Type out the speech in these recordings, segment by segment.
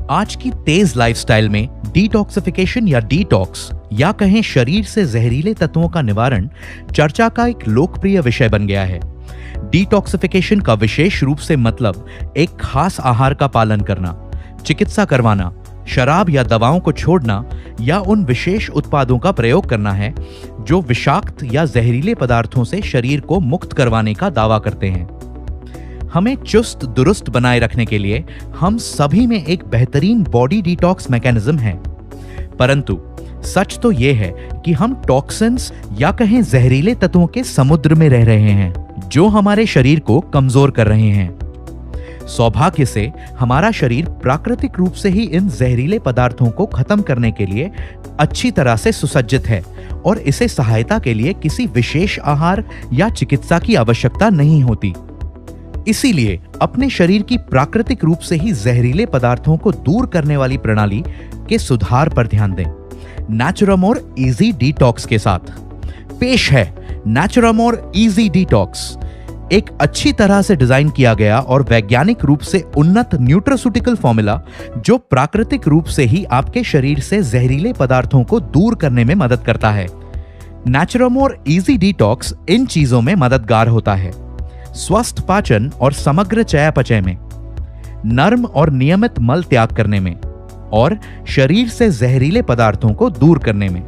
आज की तेज लाइफस्टाइल में डिटॉक्सिफिकेशन या डिटॉक्स या कहें शरीर से जहरीले तत्वों का निवारण चर्चा का एक लोकप्रिय विषय बन गया है। डिटॉक्सिफिकेशन का विशेष रूप से मतलब एक खास आहार का पालन करना, चिकित्सा करवाना, शराब या दवाओं को छोड़ना या उन विशेष उत्पादों का प्रयोग करना है जो विषाक्त या जहरीले पदार्थों से शरीर को मुक्त करवाने का दावा करते हैं। हमें चुस्त दुरुस्त बनाए रखने के लिए हम सभी में एक बेहतरीन बॉडी डिटॉक्स मैकेनिज्म है, परंतु सच तो यह है कि हम टॉक्सिन्स या कहें जहरीले तत्वों के समुद्र में रह रहे हैं जो हमारे शरीर को कमजोर कर रहे हैं। सौभाग्य से हमारा शरीर प्राकृतिक रूप से ही इन जहरीले पदार्थों को खत्म करने के लिए अच्छी तरह से सुसज्जित है और इसे सहायता के लिए किसी विशेष आहार या चिकित्सा की आवश्यकता नहीं होती। इसीलिए अपने शरीर की प्राकृतिक रूप से ही जहरीले पदार्थों को दूर करने वाली प्रणाली के सुधार पर ध्यान दें। नेचुरामोर इजी डिटॉक्स के साथ पेश है नेचुरामोर इजी डिटॉक्स, एक अच्छी तरह से डिजाइन किया गया और वैज्ञानिक रूप से उन्नत न्यूट्रास्यूटिकल फॉर्मूला जो प्राकृतिक रूप से ही आपके शरीर से जहरीले पदार्थों को दूर करने में मदद करता है। नेचुरामोर इजी डिटॉक्स इन चीजों में मददगार होता है: स्वस्थ पाचन और समग्र चयापचय में, नर्म और नियमित मल त्याग करने में और शरीर से जहरीले पदार्थों को दूर करने में।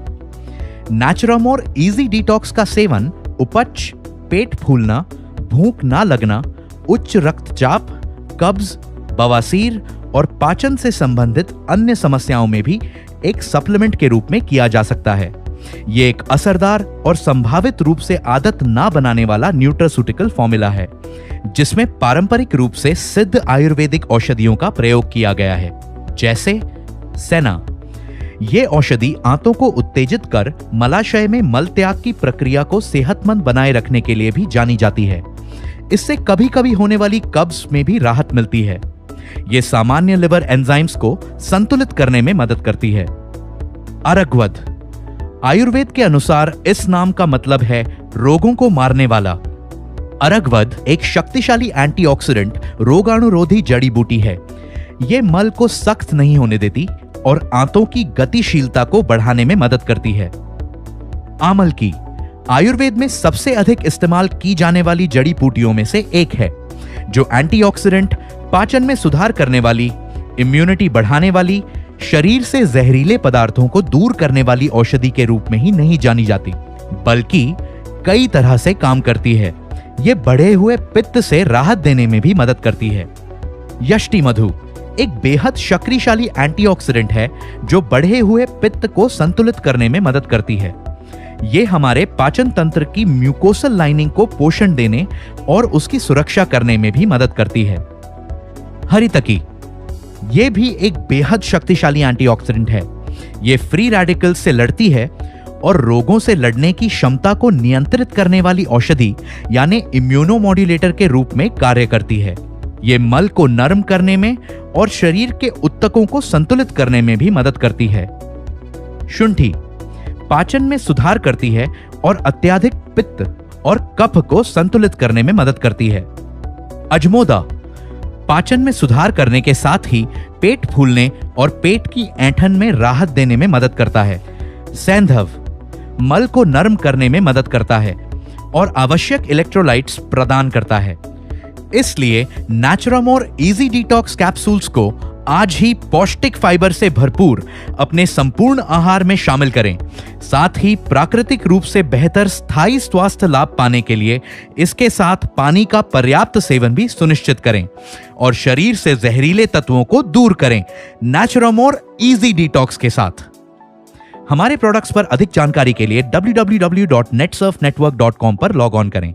नेचुरामोर इजी डिटॉक्स का सेवन उपच, पेट फूलना, भूख ना लगना, उच्च रक्तचाप, कब्ज, बवासीर और पाचन से संबंधित अन्य समस्याओं में भी एक सप्लीमेंट के रूप में किया जा सकता है। यह एक असरदार और संभावित रूप से आदत ना बनाने वाला न्यूट्रास्यूटिकल फॉर्मूला है जिसमें पारंपरिक रूप से सिद्ध आयुर्वेदिक औषधियों का प्रयोग किया गया है, जैसे सेना। यह औषधि आंतों को उत्तेजित कर मलाशय में मल त्याग की प्रक्रिया को सेहतमंद बनाए रखने के लिए भी जानी जाती है। इससे कभी कभी होने वाली कब्ज में भी राहत मिलती है। यह सामान्य लिवर एंजाइम्स को संतुलित करने में मदद करती है। अरगवद, आयुर्वेद के अनुसार इस नाम का मतलब है रोगों को मारने वाला। अरगवद एक शक्तिशाली एंटीऑक्सीडेंट रोगाणुरोधी जड़ी बूटी है। यह मल को सख्त नहीं होने देती और आंतों की गतिशीलता को बढ़ाने में मदद करती है। आमल की आयुर्वेद में सबसे अधिक इस्तेमाल की जाने वाली जड़ी बूटियों में से एक है जो एंटीऑक्सीडेंट, पाचन में सुधार करने वाली, इम्यूनिटी बढ़ाने वाली, शरीर से जहरीले पदार्थों को दूर करने वाली औषधि के रूप में ही नहीं जानी जाती बल्कि कई तरह से काम करती है। यह बढ़े हुए पित्त से राहत देने में भी मदद करती है। यष्टि मधु एक बेहद शक्तिशाली एंटीऑक्सीडेंट है जो बढ़े हुए पित्त को संतुलित करने में मदद करती है। यह हमारे पाचन तंत्र की म्यूकोसल लाइनिंग को पोषण देने और उसकी सुरक्षा करने में भी मदद करती है। हरितकी यह भी एक बेहद शक्तिशाली एंटीऑक्सीडेंट है। यह फ्री रेडिकल्स से लड़ती है और रोगों से लड़ने की क्षमता को नियंत्रित करने वाली औषधि यानी इम्यूनोमॉड्यूलेटर के रूप में कार्य करती है। यह मल को नरम करने में और शरीर के ऊतकों को संतुलित करने में भी मदद करती है। शुंठी पाचन में सुधार करती है और अत्यधिक पित्त और कफ को संतुलित करने में मदद करती है। अजमोदा पाचन में सुधार करने के साथ ही पेट फूलने और पेट की ऐंठन में राहत देने में मदद करता है। सैंधव मल को नरम करने में मदद करता है और आवश्यक इलेक्ट्रोलाइट्स प्रदान करता है। इसलिए नेचुरामोर इजी डिटॉक्स कैप्सूल्स को आज ही पौष्टिक फाइबर से भरपूर अपने संपूर्ण आहार में शामिल करें। साथ ही प्राकृतिक रूप से बेहतर स्थायी स्वास्थ्य लाभ पाने के लिए इसके साथ पानी का पर्याप्त सेवन भी सुनिश्चित करें और शरीर से जहरीले तत्वों को दूर करें नेचुरामोर इजी डिटॉक्स के साथ। हमारे प्रोडक्ट्स पर अधिक जानकारी के लिए www.netsurfnetwork.com पर लॉग ऑन करें।